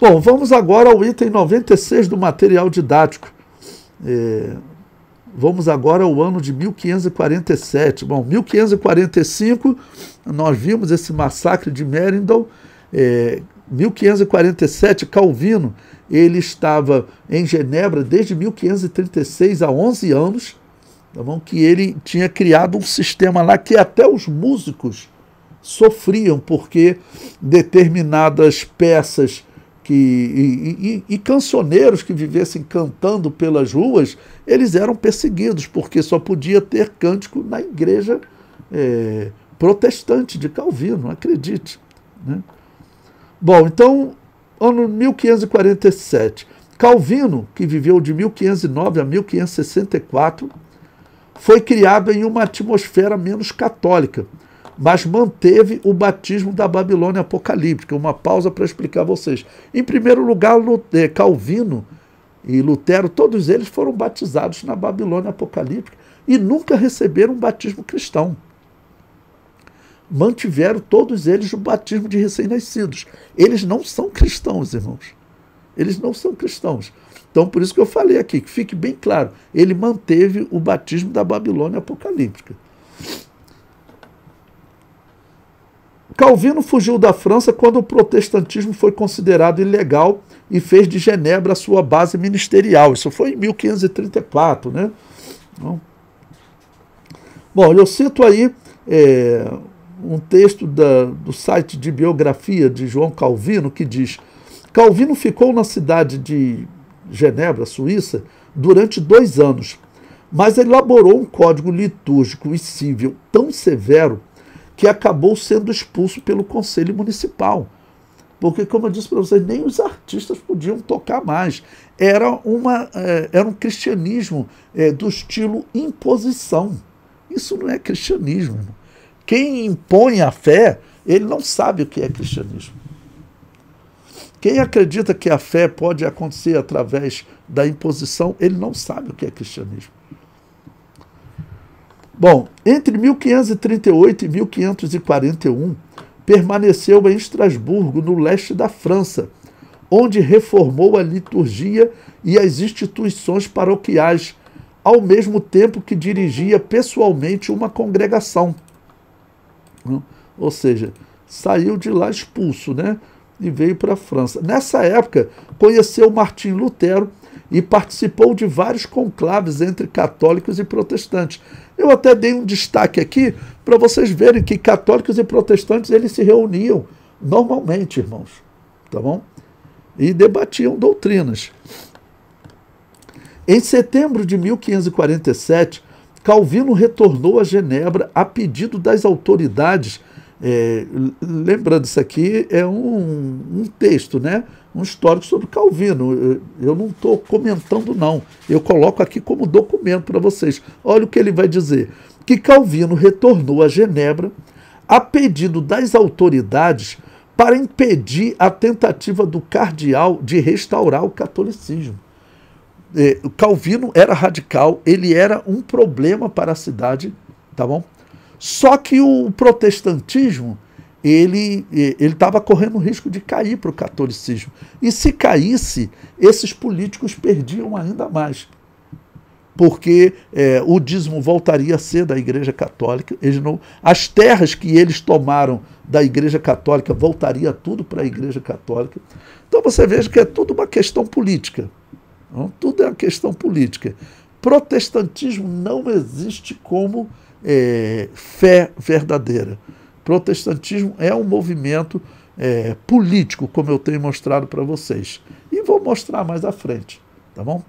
Bom, vamos agora ao item 96 do material didático. Vamos agora ao ano de 1547. Bom, 1545, nós vimos esse massacre de Merindon. 1547, Calvino, ele estava em Genebra desde 1536, há 11 anos, tá bom? Que ele tinha criado um sistema lá que até os músicos sofriam, porque determinadas peças e cancioneiros que vivessem cantando pelas ruas, eles eram perseguidos, porque só podia ter cântico na igreja protestante de Calvino, acredite, né? Bom, então, ano 1547, Calvino, que viveu de 1509 a 1564, foi criado em uma atmosfera menos católica, mas manteve o batismo da Babilônia apocalíptica. Uma pausa para explicar a vocês. Em primeiro lugar, Calvino e Lutero, todos eles foram batizados na Babilônia apocalíptica e nunca receberam um batismo cristão. Mantiveram todos eles o batismo de recém-nascidos. Eles não são cristãos, irmãos. Eles não são cristãos. Então, por isso que eu falei aqui, que fique bem claro, ele manteve o batismo da Babilônia apocalíptica. Calvino fugiu da França quando o protestantismo foi considerado ilegal e fez de Genebra a sua base ministerial. Isso foi em 1534, né? Bom, eu cito aí um texto do site de biografia de João Calvino, que diz: Calvino ficou na cidade de Genebra, Suíça, durante 2 anos, mas elaborou um código litúrgico e civil tão severo que acabou sendo expulso pelo Conselho Municipal. Porque, como eu disse para vocês, nem os artistas podiam tocar mais. Era um cristianismo do estilo imposição. Isso não é cristianismo, irmão. Quem impõe a fé, ele não sabe o que é cristianismo. Quem acredita que a fé pode acontecer através da imposição, ele não sabe o que é cristianismo. Bom, entre 1538 e 1541, permaneceu em Estrasburgo, no leste da França, onde reformou a liturgia e as instituições paroquiais, ao mesmo tempo que dirigia pessoalmente uma congregação. Ou seja, saiu de lá expulso, né? E veio para a França. Nessa época, conheceu Martim Lutero e participou de vários conclaves entre católicos e protestantes. Eu até dei um destaque aqui para vocês verem que católicos e protestantes eles se reuniam normalmente, irmãos, tá bom? E debatiam doutrinas. Em setembro de 1547, Calvino retornou a Genebra a pedido das autoridades. Lembrando, isso aqui é um texto, né? Um histórico sobre Calvino. Eu não estou comentando, não. Eu coloco aqui como documento para vocês. Olha o que ele vai dizer. Que Calvino retornou a Genebra a pedido das autoridades para impedir a tentativa do cardeal de restaurar o catolicismo. Calvino era radical, ele era um problema para a cidade, tá bom? Só que o protestantismo, ele estava correndo o risco de cair para o catolicismo. E se caísse, esses políticos perdiam ainda mais. Porque o dízimo voltaria a ser da Igreja Católica. As terras que eles tomaram da Igreja Católica voltaria tudo para a Igreja Católica. Então você veja que é tudo uma questão política. Não? Tudo é uma questão política. Protestantismo não existe como fé verdadeira. Protestantismo é um movimento político, como eu tenho mostrado para vocês. E vou mostrar mais à frente, tá bom?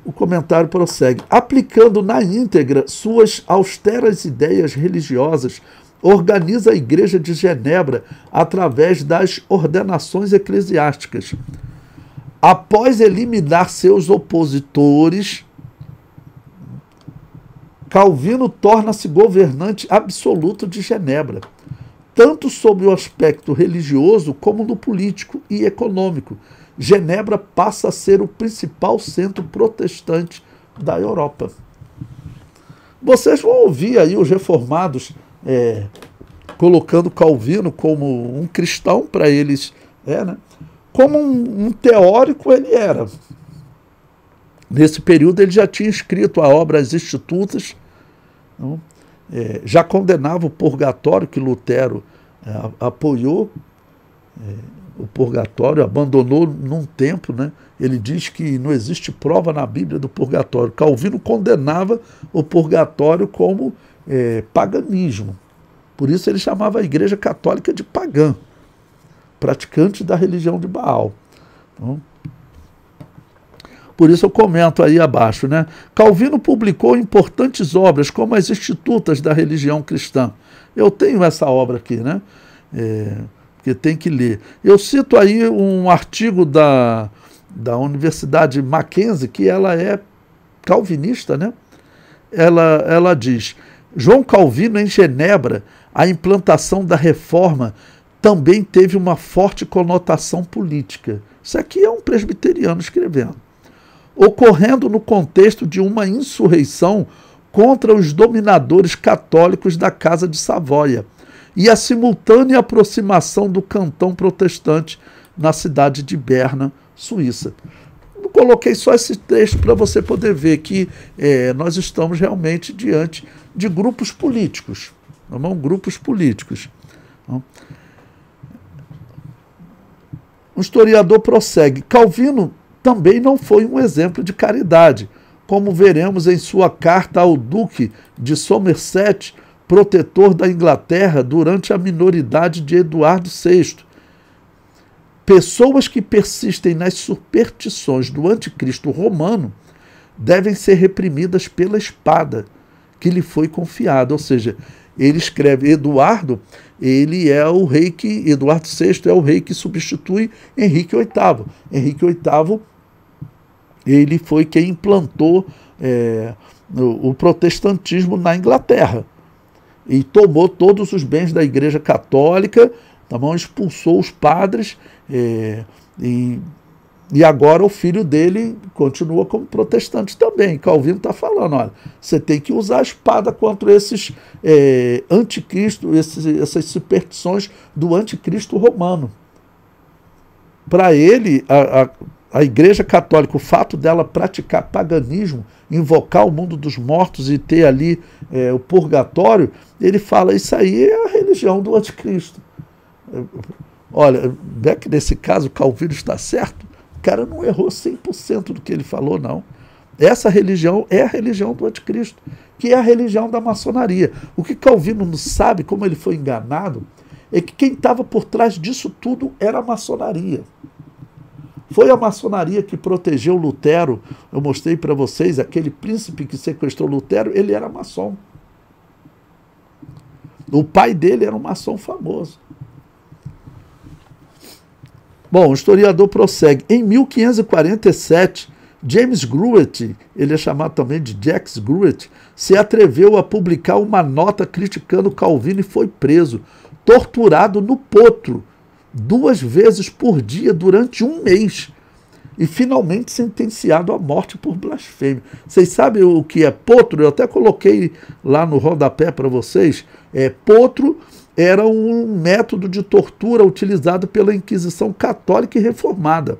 O comentário prossegue. Aplicando na íntegra suas austeras ideias religiosas, organiza a Igreja de Genebra através das ordenações eclesiásticas. Após eliminar seus opositores, Calvino torna-se governante absoluto de Genebra, tanto sob o aspecto religioso como no político e econômico. Genebra passa a ser o principal centro protestante da Europa. Vocês vão ouvir aí os reformados colocando Calvino como um cristão, para eles, né? Como um teórico ele era. Nesse período ele já tinha escrito a obra As Institutas, não? Já condenava o purgatório, que Lutero apoiou, o purgatório, abandonou num tempo, né? Ele diz que não existe prova na Bíblia do purgatório. Calvino condenava o purgatório como paganismo. Por isso ele chamava a Igreja Católica de pagã, praticante da religião de Baal. Então, por isso eu comento aí abaixo, né? Calvino publicou importantes obras, como as Institutas da religião cristã. Eu tenho essa obra aqui, né? Que tem que ler. Eu cito aí um artigo da Universidade Mackenzie, que ela é calvinista, né? Ela diz: João Calvino, em Genebra, a implantação da reforma também teve uma forte conotação política. Isso aqui é um presbiteriano escrevendo. Ocorrendo no contexto de uma insurreição contra os dominadores católicos da Casa de Savoia e a simultânea aproximação do cantão protestante na cidade de Berna, Suíça. Eu coloquei só esse texto para você poder ver que nós estamos realmente diante de grupos políticos, não? Grupos políticos. Não? O historiador prossegue: Calvino também não foi um exemplo de caridade, como veremos em sua carta ao Duque de Somerset, protetor da Inglaterra durante a minoridade de Eduardo VI. Pessoas que persistem nas superstições do anticristo romano devem ser reprimidas pela espada que lhe foi confiada. Ou seja, ele escreve, Eduardo, ele é o rei que, Eduardo VI é o rei que substitui Henrique VIII. Henrique VIII, ele foi quem implantou o protestantismo na Inglaterra e tomou todos os bens da Igreja Católica, tá bom? Expulsou os padres, e agora o filho dele continua como protestante também. Calvino está falando, olha, você tem que usar a espada contra esses anticristo, essas superstições do anticristo romano. Para ele, a Igreja Católica, o fato dela praticar paganismo, invocar o mundo dos mortos e ter ali o purgatório, ele fala, isso aí é a religião do anticristo. Olha, não é que nesse caso Calvino está certo? O cara não errou 100% do que ele falou, não. Essa religião é a religião do anticristo, que é a religião da maçonaria. O que Calvino não sabe, como ele foi enganado, é que quem estava por trás disso tudo era a maçonaria. Foi a maçonaria que protegeu Lutero. Eu mostrei para vocês, aquele príncipe que sequestrou Lutero, ele era maçom. O pai dele era um maçom famoso. Bom, o historiador prossegue. Em 1547, James Gruet, ele é chamado também de Jacques Gruet, se atreveu a publicar uma nota criticando Calvino e foi preso, torturado no potro, 2 vezes por dia durante 1 mês e finalmente sentenciado à morte por blasfêmia. Vocês sabem o que é potro? Eu até coloquei lá no rodapé para vocês. Potro era um método de tortura utilizado pela Inquisição Católica e Reformada.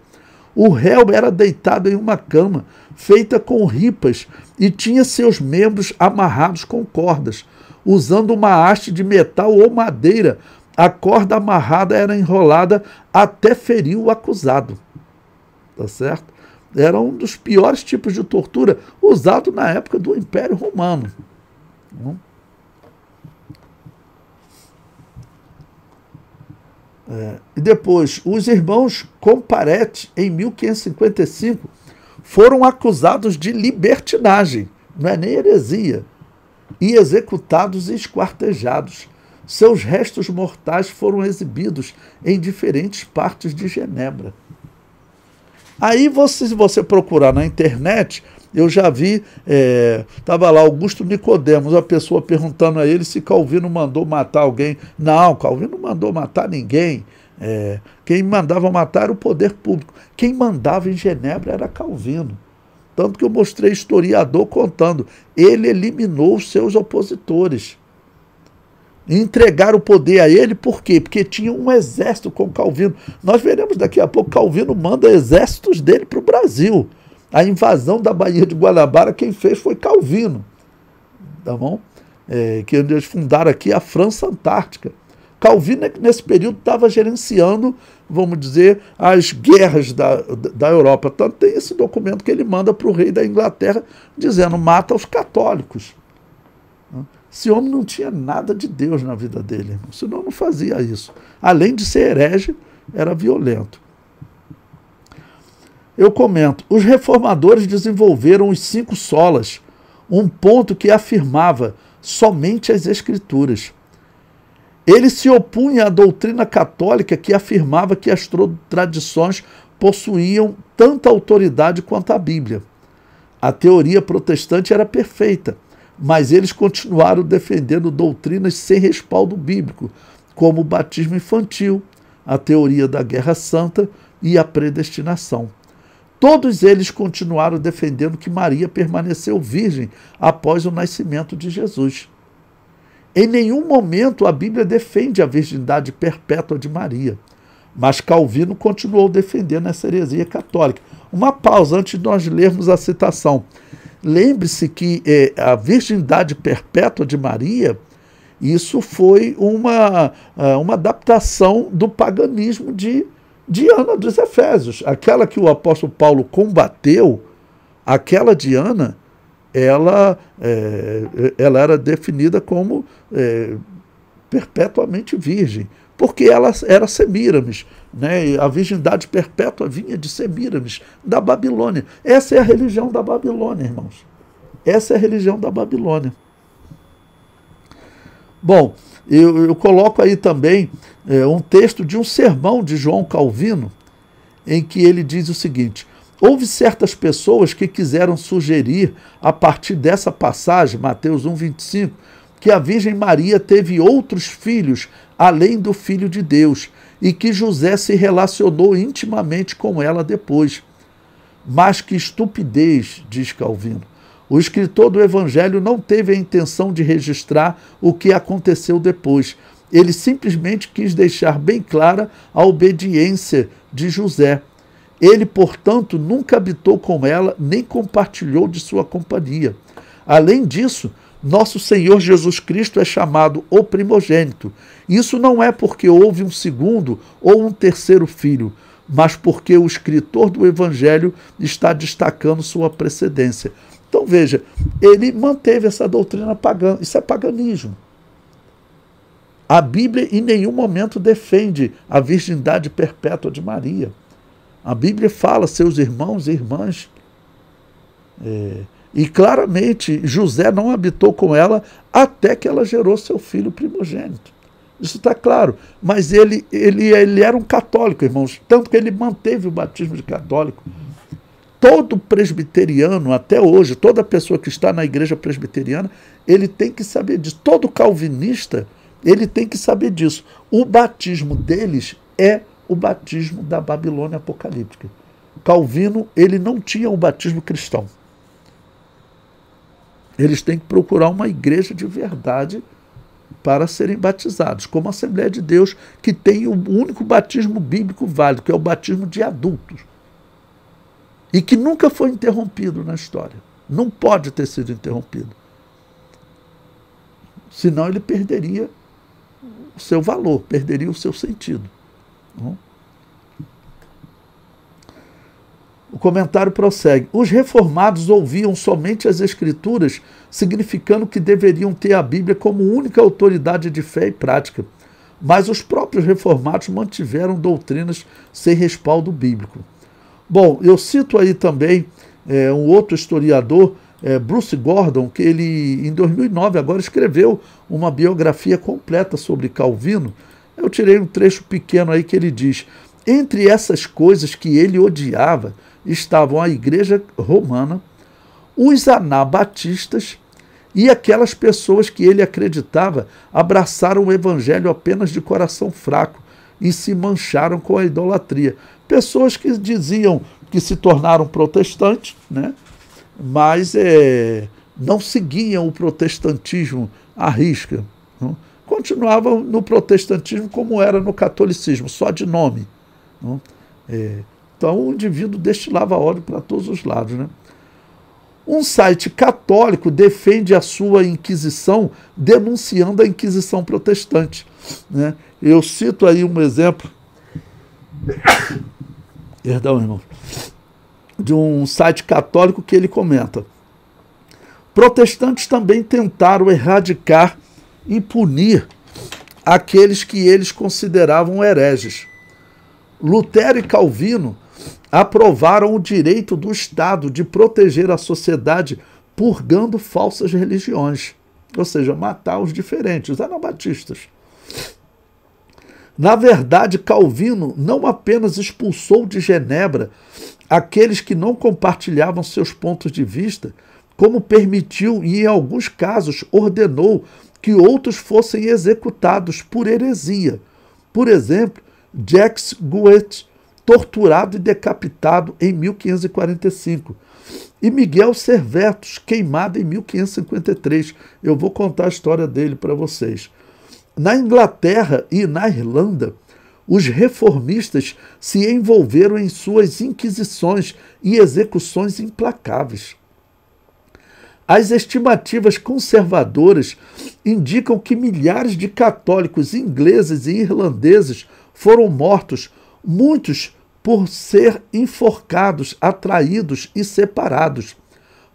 O réu era deitado em uma cama feita com ripas e tinha seus membros amarrados com cordas, usando uma haste de metal ou madeira. A corda amarrada era enrolada até ferir o acusado. Tá certo? Era um dos piores tipos de tortura usado na época do Império Romano. E depois, os irmãos Comparet, em 1555, foram acusados de libertinagem, não é nem heresia, e executados e esquartejados. Seus restos mortais foram exibidos em diferentes partes de Genebra. Aí, se você procurar na internet, eu já vi, estava lá Augusto Nicodemos, a pessoa perguntando a ele se Calvino mandou matar alguém. Não, Calvino não mandou matar ninguém. Quem mandava matar era o poder público. Quem mandava em Genebra era Calvino. Tanto que eu mostrei historiador contando. Ele eliminou os seus opositores. entregaram o poder a ele, por quê? Porque tinha um exército com Calvino. Nós veremos daqui a pouco, Calvino manda exércitos dele para o Brasil. A invasão da Baía de Guanabara, quem fez foi Calvino. Tá bom? Que eles fundaram aqui a França Antártica. Calvino, nesse período, estava gerenciando, vamos dizer, as guerras da Europa. Tanto tem esse documento que ele manda para o rei da Inglaterra, dizendo, mata os católicos. Esse homem não tinha nada de Deus na vida dele, senão não fazia isso. Além de ser herege, era violento. Eu comento, os reformadores desenvolveram os 5 solas, um ponto que afirmava somente as Escrituras. Ele se opunha à doutrina católica que afirmava que as tradições possuíam tanta autoridade quanto a Bíblia. A teoria protestante era perfeita, mas eles continuaram defendendo doutrinas sem respaldo bíblico, como o batismo infantil, a teoria da guerra santa e a predestinação. Todos eles continuaram defendendo que Maria permaneceu virgem após o nascimento de Jesus. Em nenhum momento a Bíblia defende a virgindade perpétua de Maria, mas Calvino continuou defendendo essa heresia católica. Uma pausa antes de nós lermos a citação. Lembre-se que a virgindade perpétua de Maria, isso foi uma adaptação do paganismo de Diana dos Efésios. Aquela que o apóstolo Paulo combateu, aquela Diana, ela era definida como perpetuamente virgem, porque ela era Semíramis, né? A virgindade perpétua vinha de Semíramis, da Babilônia. Essa é a religião da Babilônia, irmãos. Essa é a religião da Babilônia. Bom, eu coloco aí também um texto de um sermão de João Calvino, em que ele diz o seguinte: houve certas pessoas que quiseram sugerir, a partir dessa passagem, Mateus 1,25, que a Virgem Maria teve outros filhos além do Filho de Deus, e que José se relacionou intimamente com ela depois. Mas que estupidez, diz Calvino. O escritor do Evangelho não teve a intenção de registrar o que aconteceu depois. Ele simplesmente quis deixar bem clara a obediência de José. Ele, portanto, nunca habitou com ela, nem compartilhou de sua companhia. Além disso, nosso Senhor Jesus Cristo é chamado o primogênito. Isso não é porque houve um segundo ou um terceiro filho, mas porque o escritor do Evangelho está destacando sua precedência. Então veja, ele manteve essa doutrina pagã. Isso é paganismo. A Bíblia em nenhum momento defende a virgindade perpétua de Maria. A Bíblia fala seus irmãos e irmãs. E claramente José não habitou com ela até que ela gerou seu filho primogênito. Isso está claro. Mas ele era um católico, irmãos. Tanto que ele manteve o batismo de católico. Todo presbiteriano, até hoje, toda pessoa que está na igreja presbiteriana, ele tem que saber disso. Todo calvinista, ele tem que saber disso. O batismo deles é o batismo da Babilônia apocalíptica. Calvino, ele não tinha o batismo cristão. Eles têm que procurar uma igreja de verdade para serem batizados, como a Assembleia de Deus, que tem o único batismo bíblico válido, que é o batismo de adultos. E que nunca foi interrompido na história. Não pode ter sido interrompido. Senão ele perderia o seu valor, perderia o seu sentido. O comentário prossegue. Os reformados ouviam somente as Escrituras, significando que deveriam ter a Bíblia como única autoridade de fé e prática. Mas os próprios reformados mantiveram doutrinas sem respaldo bíblico. Bom, eu cito aí também um outro historiador, Bruce Gordon, que ele, em 2009, agora escreveu uma biografia completa sobre Calvino. Eu tirei um trecho pequeno aí que ele diz: entre essas coisas que ele odiava estavam a Igreja Romana, os anabatistas e aquelas pessoas que ele acreditava abraçaram o Evangelho apenas de coração fraco e se mancharam com a idolatria. Pessoas que diziam que se tornaram protestantes, né? Mas não seguiam o protestantismo à risca. Não? continuava no protestantismo como era no catolicismo, só de nome. Não? Então o indivíduo destilava ódio para todos os lados. Né? Um site católico defende a sua Inquisição denunciando a Inquisição protestante. Né? Eu cito aí um exemplo, perdão, irmão, de um site católico que ele comenta: protestantes também tentaram erradicar e punir aqueles que eles consideravam hereges. Lutero e Calvino aprovaram o direito do Estado de proteger a sociedade purgando falsas religiões, ou seja, matar os diferentes, os anabatistas. Na verdade, Calvino não apenas expulsou de Genebra aqueles que não compartilhavam seus pontos de vista, como permitiu e, em alguns casos, ordenou que outros fossem executados por heresia. Por exemplo, Jacques Guet, torturado e decapitado em 1545, e Miguel Servetus, queimado em 1553. Eu vou contar a história dele para vocês. Na Inglaterra e na Irlanda, os reformistas se envolveram em suas inquisições e execuções implacáveis. As estimativas conservadoras indicam que milhares de católicos ingleses e irlandeses foram mortos, muitos por ser enforcados, atraídos e separados,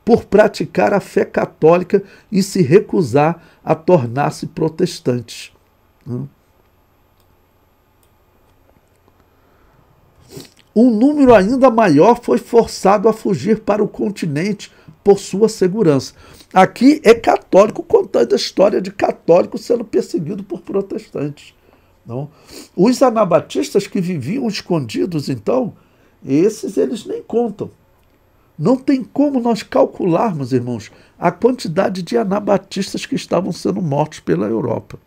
por praticar a fé católica e se recusar a tornar-se protestantes. Um número ainda maior foi forçado a fugir para o continente por sua segurança. Aqui é católico contando a história de católico sendo perseguido por protestantes. Não? Os anabatistas que viviam escondidos, então, esses eles nem contam. Não tem como nós calcularmos, irmãos, a quantidade de anabatistas que estavam sendo mortos pela Europa.